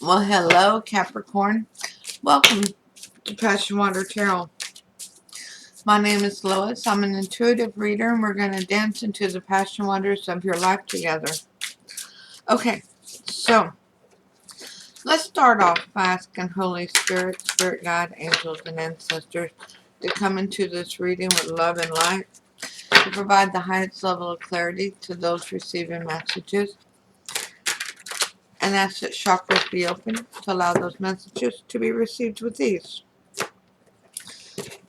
Well, hello, Capricorn. Welcome to PassionWater Tarot. My name is Lois. I'm an intuitive reader, and we're going to dance into the passion waters of your life together. Okay, so let's start off by asking Holy Spirit, Spirit Guide, angels, and ancestors to come into this reading with love and light, to provide the highest level of clarity to those receiving messages, and ask that chakras be open to allow those messages to be received with ease.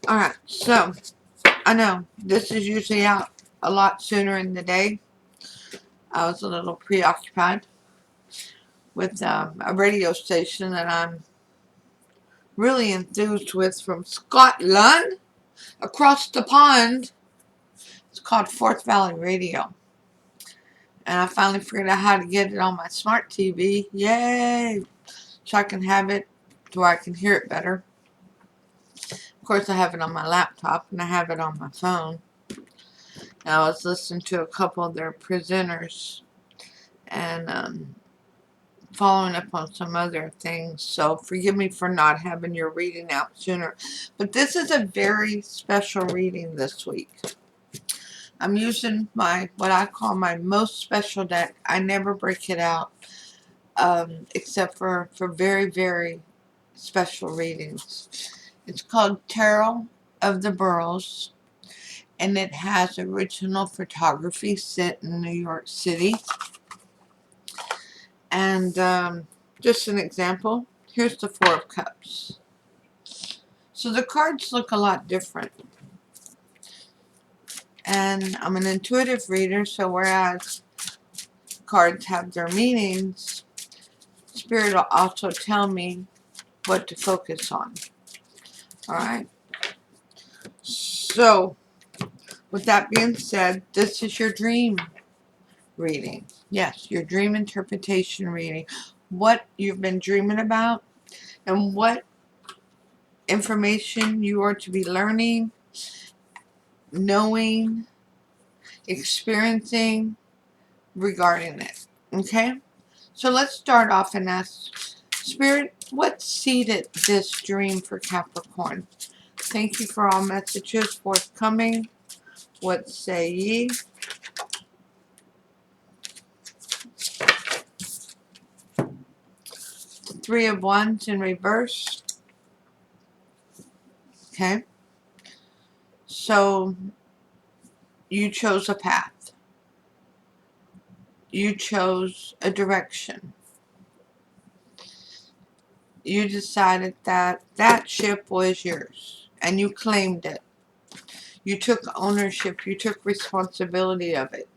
Alright, so I know this is usually out a lot sooner in the day. I was a little preoccupied with a radio station that I'm really enthused with from Scotland, across the pond. It's called Forth Valley Radio. And I finally figured out how to get it on my smart TV. Yay! So I can have it to where I can hear it better. Of course, I have it on my laptop and I have it on my phone. And I was listening to a couple of their presenters and following up on some other things, so forgive me for not having your reading out sooner, but this is a very special reading this week. I'm using what I call my most special deck. I never break it out except for very, very special readings. It's called Tarot of the Burrows, and it has original photography set in New York City. And just an example, here's the Four of Cups. So the cards look a lot different. And I'm an intuitive reader, so whereas cards have their meanings, Spirit will also tell me what to focus on. Alright? So, with that being said, this is your dream reading. Yes, your dream interpretation reading. What you've been dreaming about and what information you are to be learning, knowing, experiencing regarding it. Okay? So let's start off and ask Spirit, what seeded this dream for Capricorn? Thank you for all messages forthcoming. What say ye? The Three of Wands in reverse. Okay? So you chose a path. You chose a direction. You decided that that ship was yours and you claimed it. You took ownership. You took responsibility of it.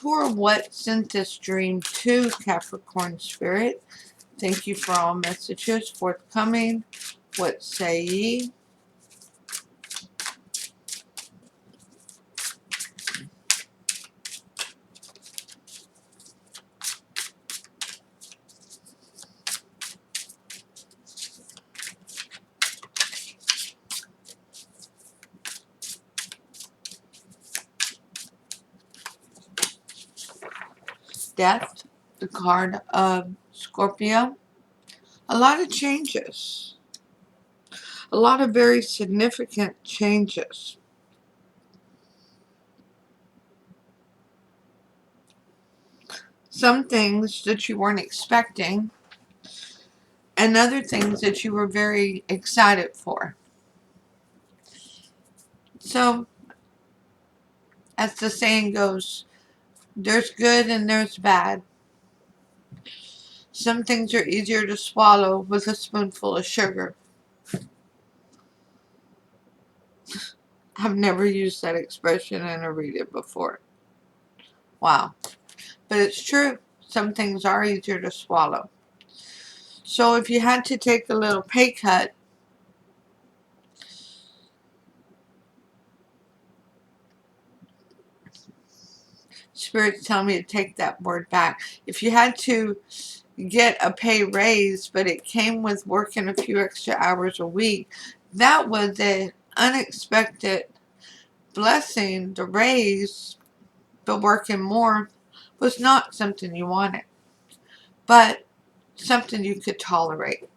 Who or what sent this dream to Capricorn Spirit? Thank you for all messages forthcoming. What say ye? Death, the card of Scorpio. A lot of changes. A lot of very significant changes. Some things that you weren't expecting, and other things that you were very excited for. So, as the saying goes, there's good and there's bad. Some things are easier to swallow with a spoonful of sugar. I've never used that expression in a reading before. Wow. But it's true. Some things are easier to swallow. So if you had to take a little pay cut, Spirit's telling me to take that word back. If you had to get a pay raise, but it came with working a few extra hours a week, that was an unexpected blessing. The raise, but working more, was not something you wanted. But something you could tolerate.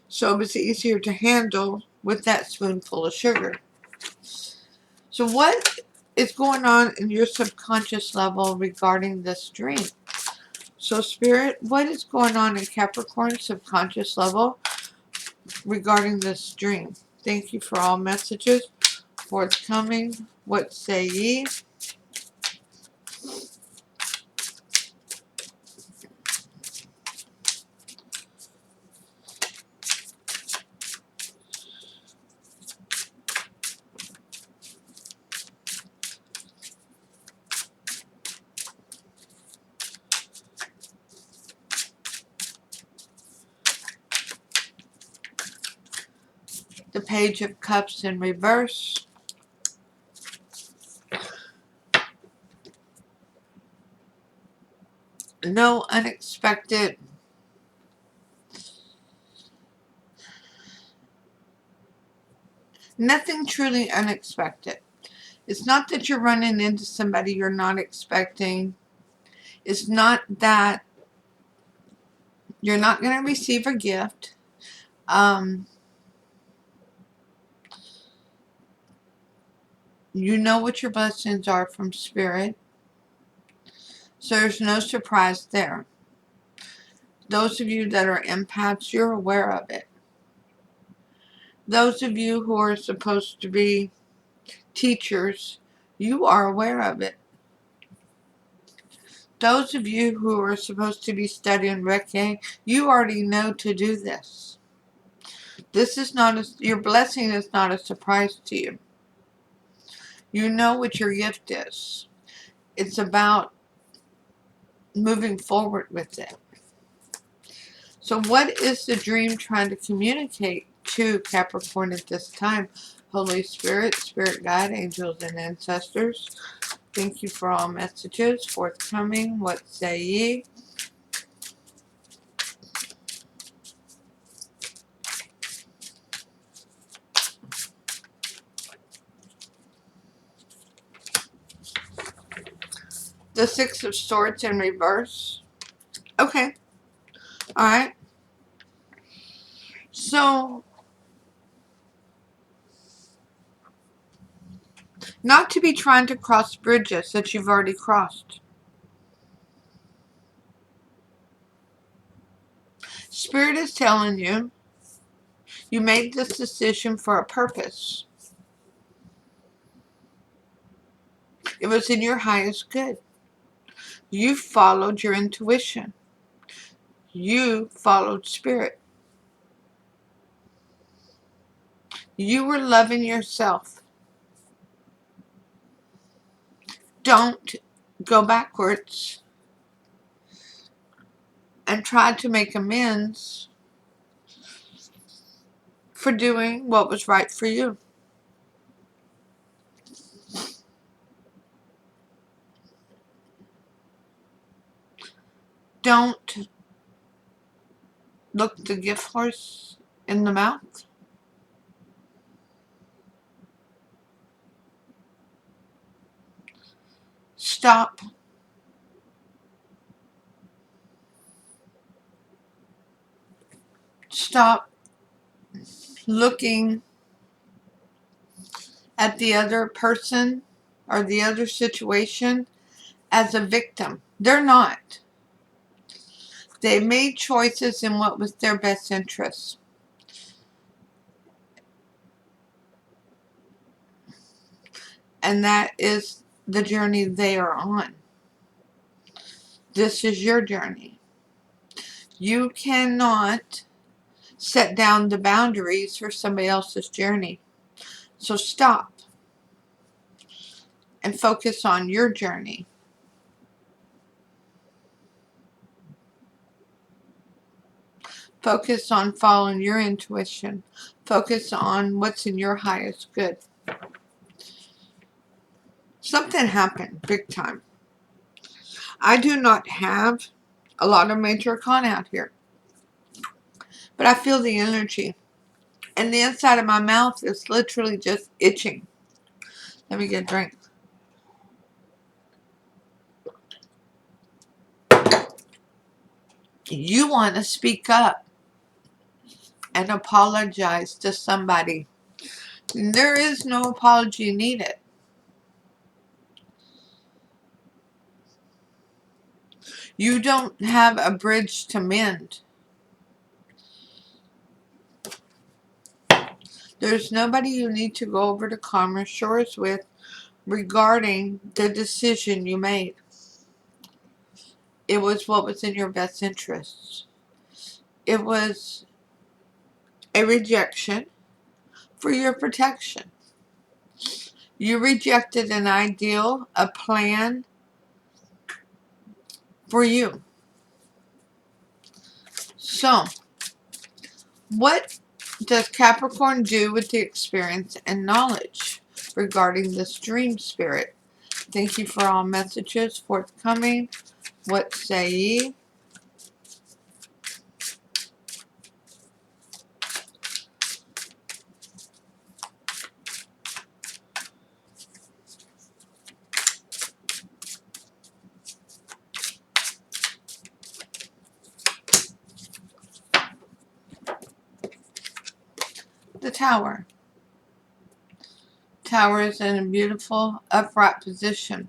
So it was easier to handle with that spoonful of sugar. So what is going on in your subconscious level regarding this dream? So Spirit, what is going on in Capricorn subconscious level regarding this dream? Thank you for all messages forthcoming. What say ye? The Page of Cups in reverse. No unexpected nothing truly unexpected. It's not that you're running into somebody you're not expecting. It's not that you're not going to receive a gift. You know what your blessings are from Spirit. So there's no surprise there. Those of you that are empaths, you're aware of it. Those of you who are supposed to be teachers, you are aware of it. Those of you who are supposed to be studying Reiki, you already know to do this. This is not your blessing is not a surprise to you. You know what your gift is. It's about moving forward with it. So what is the dream trying to communicate to Capricorn at this time? Holy Spirit, Spirit Guide, Angels, and Ancestors, thank you for all messages forthcoming. What say ye? The Six of Swords in reverse. Okay. Alright. So, not to be trying to cross bridges that you've already crossed. Spirit is telling you, you made this decision for a purpose. It was in your highest good. You followed your intuition. You followed Spirit. You were loving yourself. Don't go backwards and try to make amends for doing what was right for you. Don't look the gift horse in the mouth. Stop looking at the other person or the other situation as a victim. They're not. They made choices in what was their best interest. And that is the journey they are on. This is your journey. You cannot set down the boundaries for somebody else's journey. So stop and focus on your journey. Focus on following your intuition. Focus on what's in your highest good. Something happened big time. I do not have a lot of major arcana out here, but I feel the energy. And the inside of my mouth is literally just itching. Let me get a drink. You want to speak up and apologize to somebody. There is no apology needed. You don't have a bridge to mend. There's nobody you need to go over to calmer shores with regarding the decision you made. It was what was in your best interests. It was a rejection for your protection. You rejected an ideal, a plan for you. So, what does Capricorn do with the experience and knowledge regarding this dream spirit? Thank you for all messages forthcoming. What say ye? The Tower. Tower is in a beautiful upright position.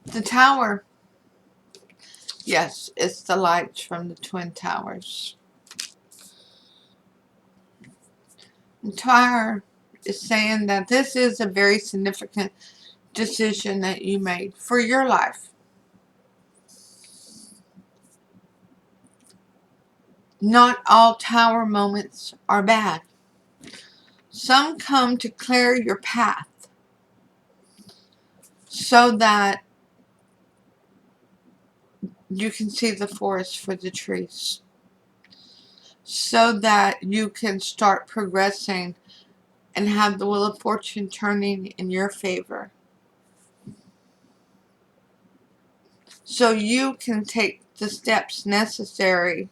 The Tower, yes, it's the lights from the Twin Towers. The Tower is saying that this is a very significant decision that you made for your life. Not all Tower moments are bad. Some come to clear your path so that you can see the forest for the trees, so that you can start progressing and have the wheel of fortune turning in your favor, so you can take the steps necessary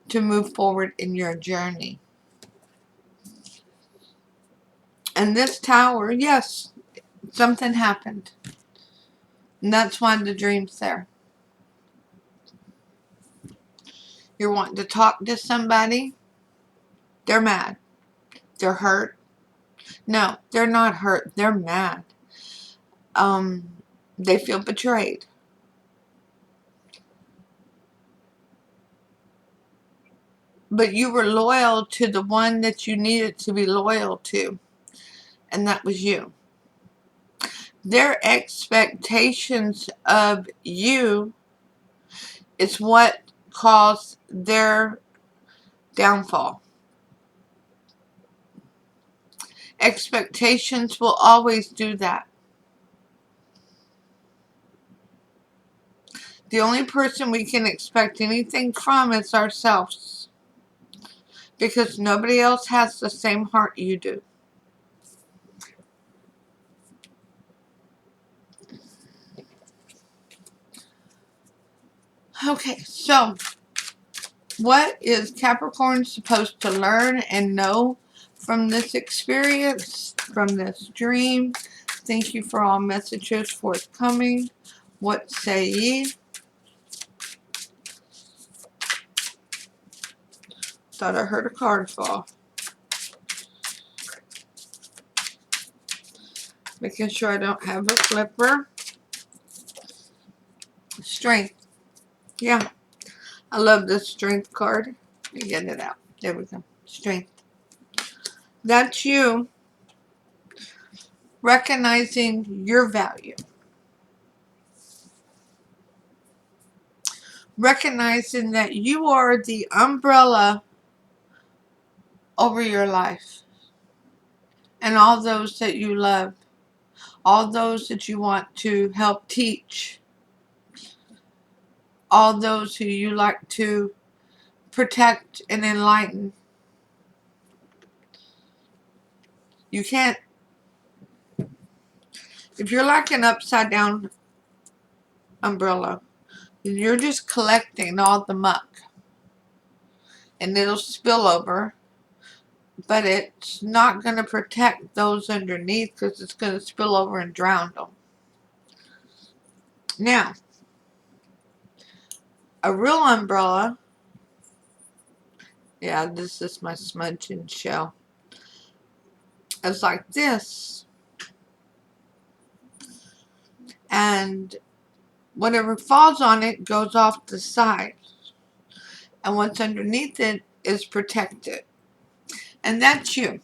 to move forward in your journey. And this Tower, yes, something happened, and that's why the dream's there. You're wanting to talk to somebody, they're mad, they're hurt. No, they're not hurt, they're mad. They feel betrayed. But you were loyal to the one that you needed to be loyal to, and that was you. Their expectations of you is what caused their downfall. Expectations will always do that. The only person we can expect anything from is ourselves, because nobody else has the same heart you do. Okay, so what is Capricorn supposed to learn and know from this experience, from this dream? Thank you for all messages forthcoming. What say ye? Thought I heard a card fall. Making sure I don't have a flipper. Strength. Yeah, I love this strength card. Let me get it out. There we go. Strength. That's you recognizing your value. Recognizing that you are the umbrella over your life and all those that you love, all those that you want to help teach, all those who you like to protect and enlighten. You can't, if you're like an upside down umbrella, you're just collecting all the muck and it'll spill over, but it's not going to protect those underneath because it's going to spill over and drown them. Now, a real umbrella, yeah, this is my smudging shell, it's like this. And whatever falls on it goes off the side. And what's underneath it is protected. And that's you.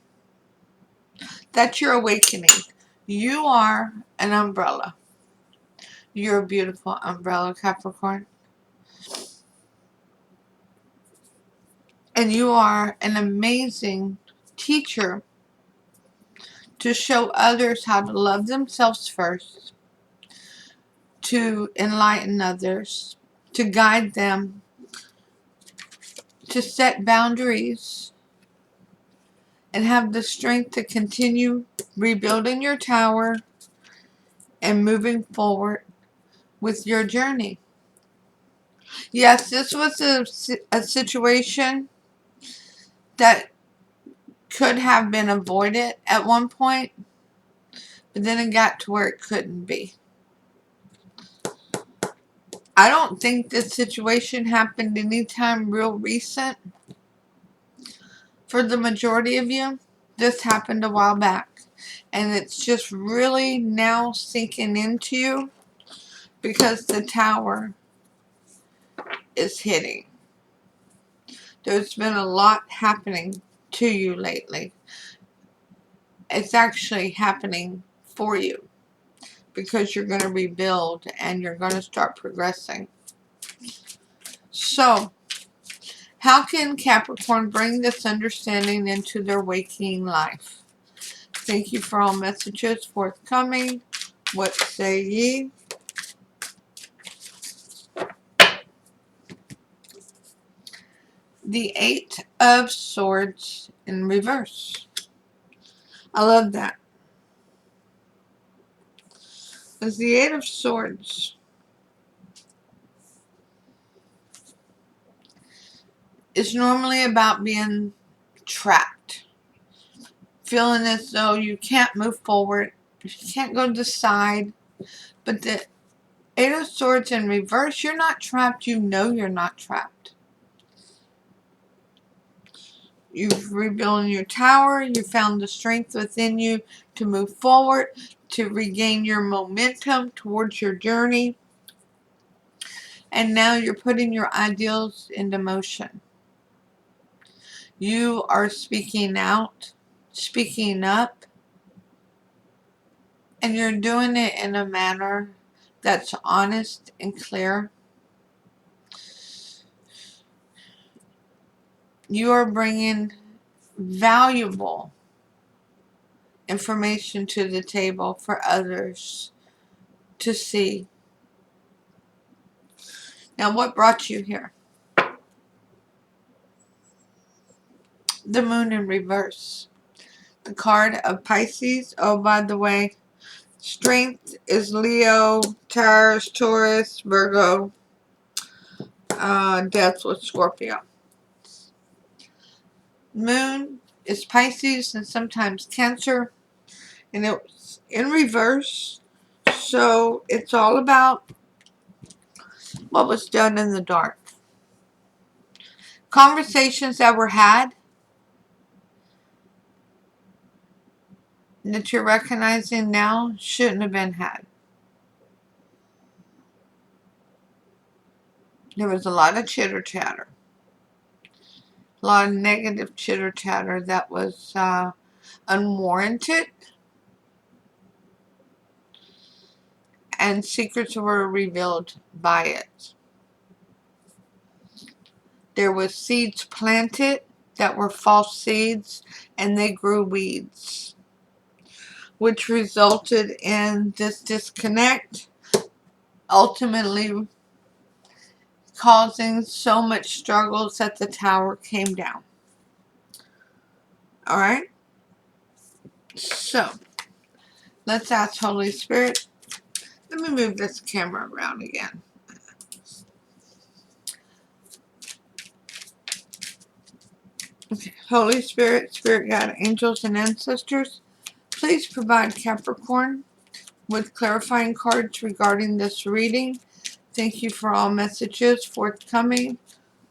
That's your awakening. You are an umbrella. You're a beautiful umbrella, Capricorn. And you are an amazing teacher to show others how to love themselves first, to enlighten others, to guide them, to set boundaries, and have the strength to continue rebuilding your tower and moving forward with your journey. Yes, this was a situation that could have been avoided at one point, but then it got to where it couldn't be. I don't think this situation happened anytime real recent. For the majority of you, this happened a while back. And it's just really now sinking into you because the tower is hitting. There's been a lot happening to you lately. It's actually happening for you because you're going to rebuild and you're going to start progressing. So, how can Capricorn bring this understanding into their waking life? Thank you for all messages forthcoming. What say ye? The Eight of Swords in reverse. I love that. Because the Eight of Swords is normally about being trapped. Feeling as though you can't move forward. You can't go to the side. But the Eight of Swords in reverse, you're not trapped. You know you're not trapped. You've rebuilt your tower. You found the strength within you to move forward, to regain your momentum towards your journey. And now you're putting your ideals into motion. You are speaking out, speaking up, and you're doing it in a manner that's honest and clear. You are bringing valuable information to the table for others to see. Now, what brought you here? The Moon in reverse. The card of Pisces. Oh, by the way, strength is Leo, Taurus, Virgo. Death with Scorpio. Moon is Pisces and sometimes Cancer. And it's in reverse. So it's all about what was done in the dark. Conversations that were had that you're recognizing now shouldn't have been had. There was a lot of chitter chatter. A lot of negative chitter chatter that was unwarranted. And secrets were revealed by it. There was seeds planted that were false seeds, and they grew weeds, which resulted in this disconnect, ultimately causing so much struggles that the tower came down. Alright? So, let's ask Holy Spirit. Let me move this camera around again. Okay. Holy Spirit, Spirit Guide, angels, and ancestors, please provide Capricorn with clarifying cards regarding this reading. Thank you for all messages forthcoming.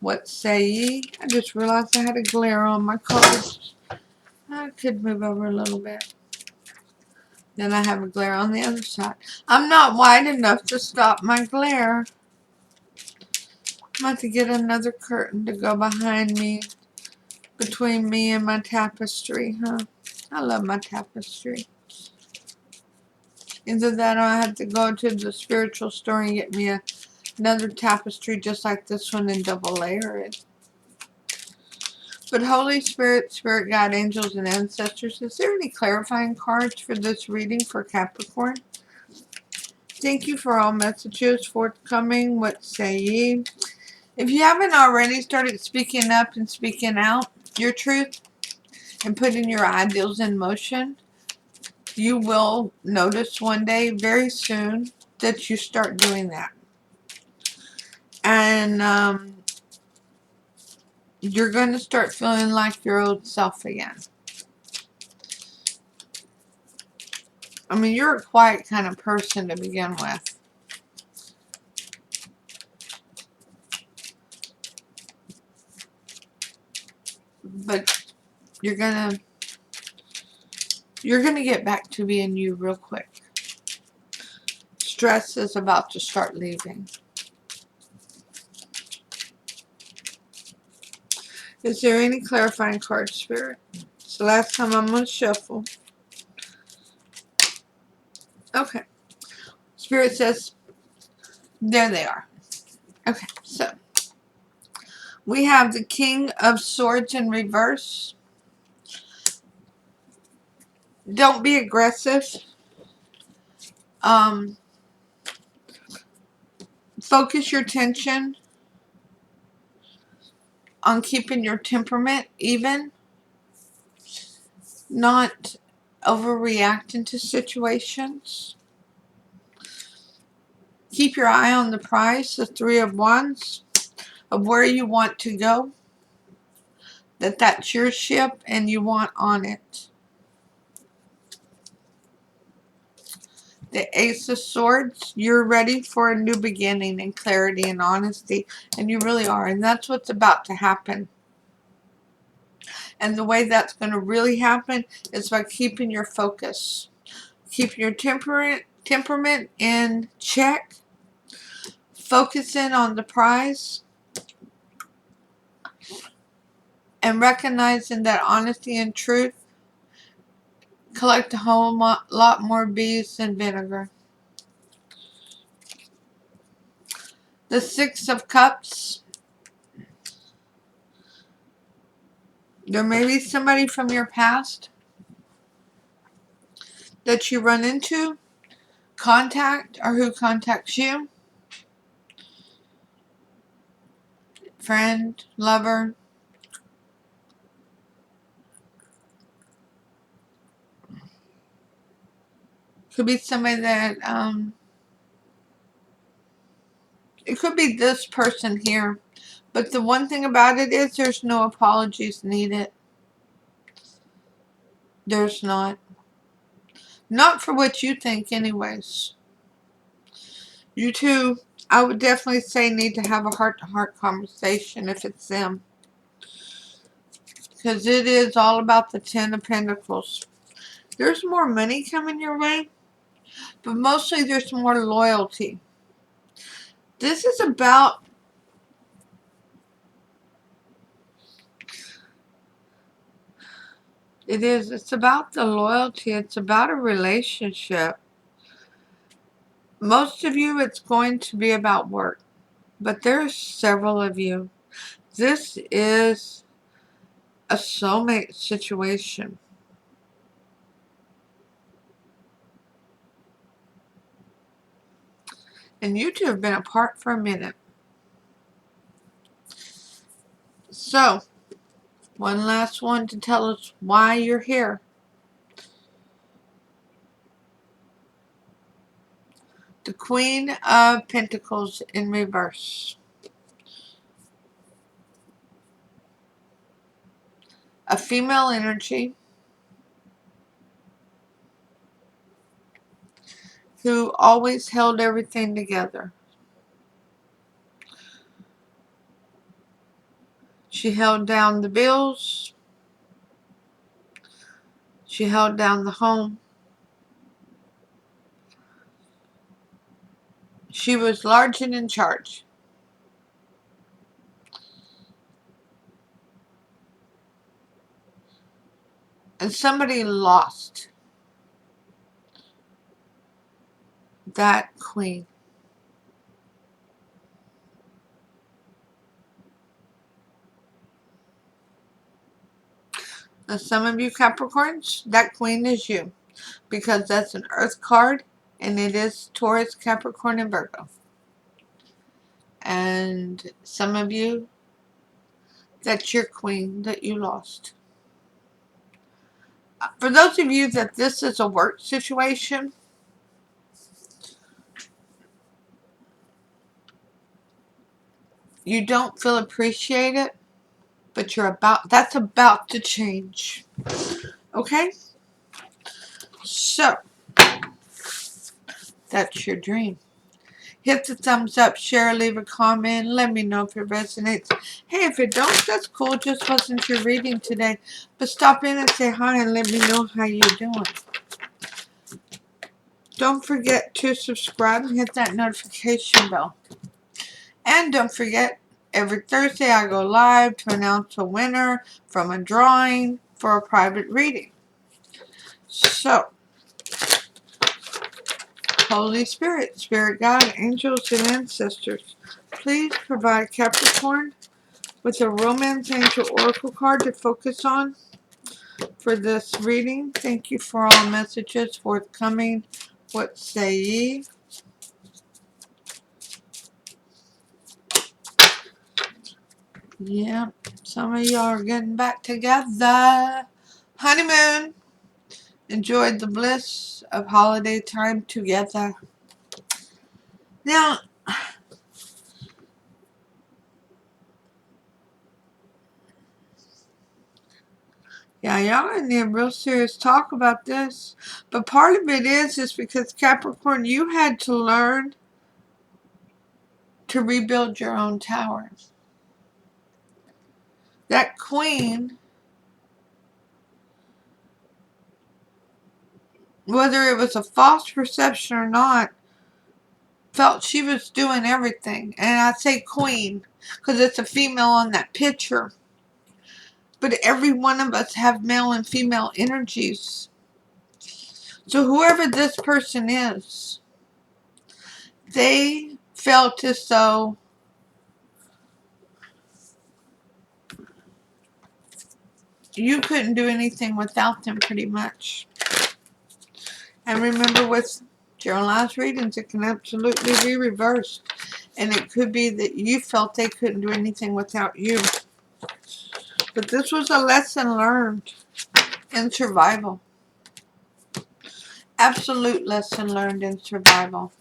What say ye? I just realized I had a glare on my cards. I could move over a little bit. Then I have a glare on the other side. I'm not wide enough to stop my glare. I'm about to get another curtain to go behind me, between me and my tapestry, huh? I love my tapestry. Either that or I have to go to the spiritual store and get me another tapestry just like this one and double layer it. But Holy Spirit, Spirit Guide, Angels, and Ancestors, is there any clarifying cards for this reading for Capricorn? Thank you for all messages forthcoming. What say ye? If you haven't already started speaking up and speaking out your truth and putting your ideals in motion, you will notice one day, very soon, that you start doing that. And you're going to start feeling like your old self again. I mean, you're a quiet kind of person to begin with. But you're gonna get back to being you real quick. Stress is about to start leaving. Is there any clarifying card, Spirit? It's the last time I'm going to shuffle. Okay. Spirit says, there they are. Okay, so we have the King of Swords in reverse. Don't be aggressive. Focus your attention on keeping your temperament even. Not overreacting to situations. Keep your eye on the prize, the Three of Wands, of where you want to go. That's your ship and you want on it. The Ace of Swords, you're ready for a new beginning and clarity and honesty. And you really are. And that's what's about to happen. And the way that's going to really happen is by keeping your focus. Keeping your temperament in check. Focusing on the prize. And recognizing that honesty and truth collect a whole lot more bees than vinegar. The Six of Cups. There may be somebody from your past that you run into, contact, or who contacts you. Friend, lover. Could be somebody that, it could be this person here. But the one thing about it is there's no apologies needed. There's not. Not for what you think anyways. You two, I would definitely say, need to have a heart-to-heart conversation if it's them. Because it is all about the Ten of Pentacles. There's more money coming your way. But mostly there's more loyalty. This is about... It is. It's about the loyalty. It's about a relationship. Most of you, it's going to be about work. But there's several of you. This is a soulmate situation. And you two have been apart for a minute. So, one last one to tell us why you're here. The Queen of Pentacles in reverse. A female energy. who always held everything together. She held down the bills. She held down the home. She was large and in charge. And somebody lost that queen. Now, some of you Capricorns, that queen is you. Because that's an earth card. And it is Taurus, Capricorn, and Virgo. And some of you, that's your queen that you lost. For those of you that this is a work situation, you don't feel appreciated, but that's about to change. Okay? So, that's your dream. Hit the thumbs up, share, leave a comment, let me know if it resonates. Hey, if it don't, that's cool. Just wasn't your reading today. But stop in and say hi and let me know how you're doing. Don't forget to subscribe and hit that notification bell. And don't forget, every Thursday I go live to announce a winner from a drawing for a private reading. So, Holy Spirit, Spirit God, angels, and ancestors, please provide Capricorn with a Romance Angel Oracle card to focus on for this reading. Thank you for all messages forthcoming. What say ye? Yeah, some of y'all are getting back together. Honeymoon. Enjoyed the bliss of holiday time together. Now, yeah, y'all need a real serious talk about this. But part of it is because Capricorn, you had to learn to rebuild your own tower. That queen, whether it was a false perception or not, felt she was doing everything. And I say queen because it's a female on that picture. But every one of us have male and female energies. So whoever this person is, they felt as though you couldn't do anything without them, pretty much. And remember, with generalized readings, it can absolutely be reversed. And it could be that you felt they couldn't do anything without you. But this was a lesson learned in survival. Absolute lesson learned in survival.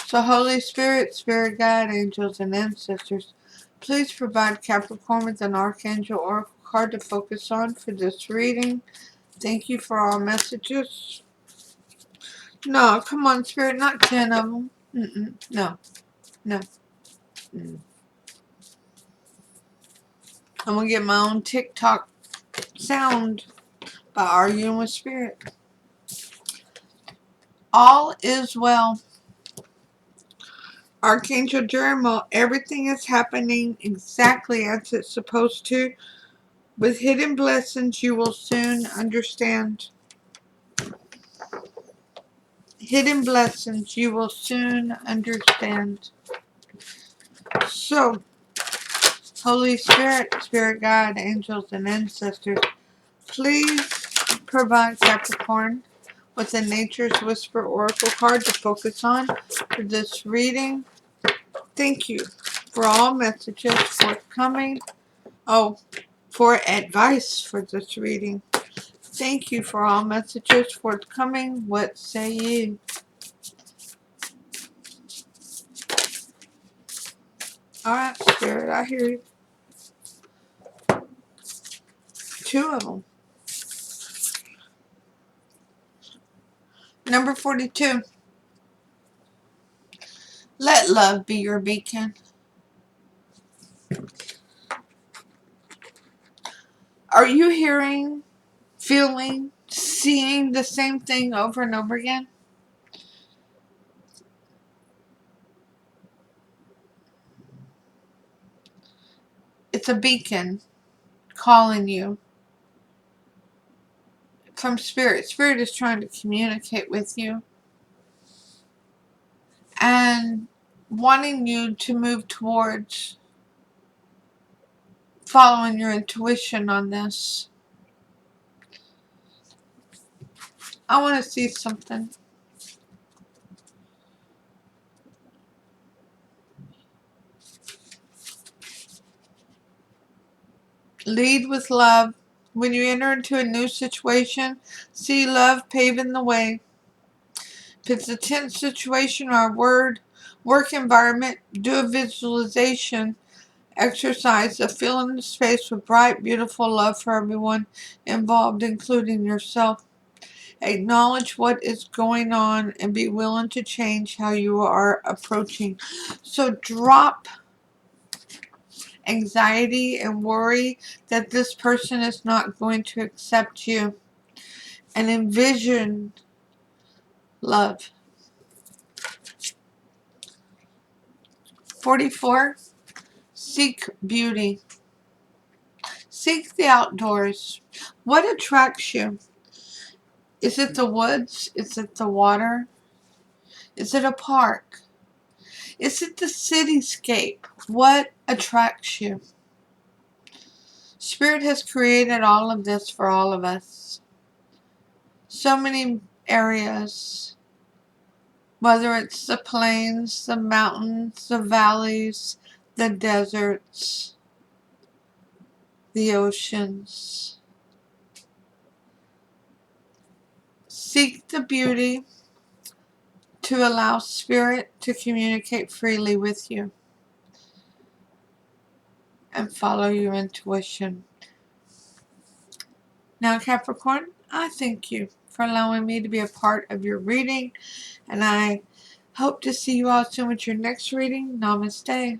So Holy Spirit, Spirit Guide, angels, and ancestors, please provide Capricorn with an Archangel Oracle card to focus on for this reading. Thank you for all messages. No, come on, Spirit, not 10 of them. No, no. I'm going to get my own TikTok sound by arguing with Spirit. All is well. Archangel Jeremiah, everything is happening exactly as it's supposed to. With hidden blessings, you will soon understand. Hidden blessings, you will soon understand. So, Holy Spirit, Spirit Guide, angels, and ancestors, please provide Capricorn with a Nature's Whisper Oracle card to focus on for this reading. Thank you for all messages forthcoming. Oh, for advice for this reading. Thank you for all messages forthcoming. What say you? Alright, Spirit, I hear you. 2 of them. Number 42. Let love be your beacon. Are you hearing, feeling, seeing the same thing over and over again? It's a beacon calling you from Spirit. Spirit is trying to communicate with you and wanting you to move towards following your intuition on this. I want to see something. Lead with love. When you enter into a new situation, see love paving the way. If it's a tense situation or a work environment, do a visualization exercise of filling the space with bright, beautiful love for everyone involved, including yourself. Acknowledge what is going on and be willing to change how you are approaching. So drop anxiety and worry that this person is not going to accept you, and envision love. 44. Seek beauty. Seek the outdoors. What attracts you? Is it the woods? Is it the water? Is it a park? Is it the cityscape? What attracts you? Spirit has created all of this for all of us. So many areas, whether it's the plains, the mountains, the valleys, the deserts, the oceans. Seek the beauty to allow Spirit to communicate freely with you and follow your intuition. Now, Capricorn, I thank you for allowing me to be a part of your reading, and I hope to see you all soon with your next reading. Namaste.